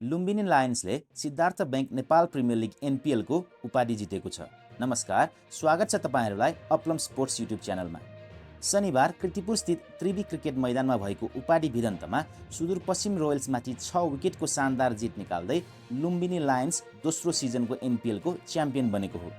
लुम्बिनी लायन्सले Siddhartha bank Nepal premier league एनपिएलको उपाधि जितेको छ। नमस्कार, स्वागत छ तपाईहरुलाई अपलम स्पोर्ट्स युट्युब च्यानलमा। शनिबार कृतिपुर स्थित त्रिवी क्रिकेट मैदानमा भएको उपाधि भिडन्तमा सुदूरपश्चिम रोयल्समाथि 6 विकेटको शानदार जित निकाल्दै लुम्बिनी लायन्स दोस्रो सिजनको एनपिएलको च्याम्पियन बनेको हो।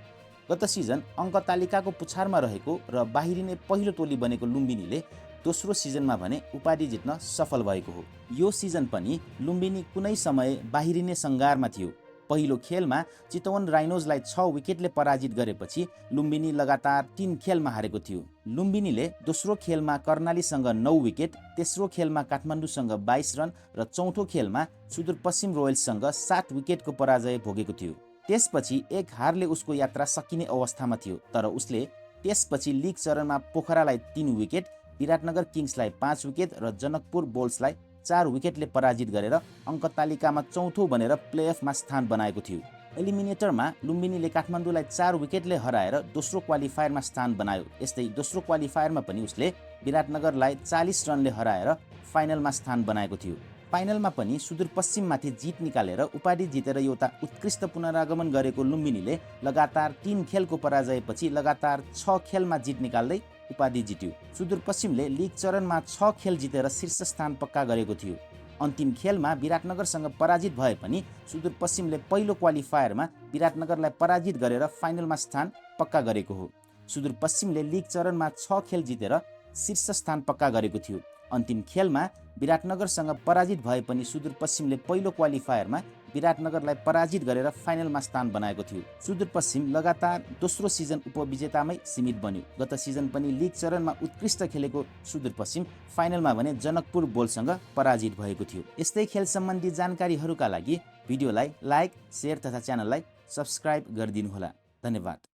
गत सिजन अङ्क तालिकाको पुछारमा रहेको र बाहिरिने पहिलो टोली बनेको लुम्बिनीले दोस्रो सिजनमा भने उपाधि जित्न सफल भएको हो। यो सिजन पनि लुम्बिनी कुनै समय बाहिरिने सङ्घारमा थियो। पहिलो खेलमा चितवन राइनोजलाई 6 विकेटले पराजित गरेपछि लुम्बिनी लगातार 3 खेलमा हारेको थियो। लुम्बिनीले दोस्रो खेलमा कर्णालीसँग 9 विकेट, तेस्रो खेलमा काठमाडौँसँग 22 रन र चौथो खेलमा सुदूरपश्चिम रोयल्ससँग 7 विकेटको पराजय भोगेको थियो। त्यसपछि एक हारले उसको यात्रा सकिने अवस्थामा थियो, तर उसले त्यसपछि लिग चरणमा पोखरालाई 3 विकेट, विराटनगर किङ्सलाई 5 विकेट र जनकपुर बोल्सलाई 4 विकेटले पराजित गरेर अङ्क तालिकामा चौथो बनेर प्लेअफमा स्थान बनाएको थियो। एलिमिनेटरमा लुम्बिनीले काठमाडौँलाई 4 विकेटले हराएर दोस्रो क्वालिफायरमा स्थान बनायो। यस्तै दोस्रो क्वालिफायरमा पनि उसले विराटनगरलाई 40 रनले हराएर फाइनलमा स्थान बनाएको थियो। फाइनलमा पनि सुदूरपश्चिममाथि जित निकालेर उपाधि जितेर एउटा उत्कृष्ट पुनरागमन गरेको लुम्बिनीले लगातार 3 खेलको पराजयपछि लगातार 6 खेलमा जित निकाल्दै उपाधि जित्यो। सुदूरपश्चिमले लिग चरणमा 6 खेल जितेर शीर्ष स्थान पक्का गरेको थियो। अन्तिम खेलमा विराटनगरसँग पराजित भए पनि सुदूरपश्चिमले पहिलो क्वालिफायरमा विराटनगरलाई पराजित गरेर फाइनलमा स्थान पक्का गरेको हो। सुदूरपश्चिमले लिग चरणमा 6 खेल जितेर शीर्ष स्थान पक्का गरेको थियो। अन्तिम खेलमा विराटनगरसँग पराजित भए पनि सुदूरपश्चिमले पहिलो क्वालिफायरमा विराटनगरलाई पराजित गरेर फाइनलमा स्थान बनाएको थियो। सुदूरपश्चिम लगातार दोस्रो सिजन उपविजेतामै सीमित बन्यो। गत सिजन पनि लिग चरणमा उत्कृष्ट खेलेको सुदूरपश्चिम फाइनलमा भने जनकपुर बोल्ससँग पराजित भएको थियो। यस्तै खेल सम्बन्धी जानकारीहरूका लागि भिडियोलाई लाइक, शेयर तथा च्यानललाई सब्स्क्राइब गरिदिनुहोला। धन्यवाद।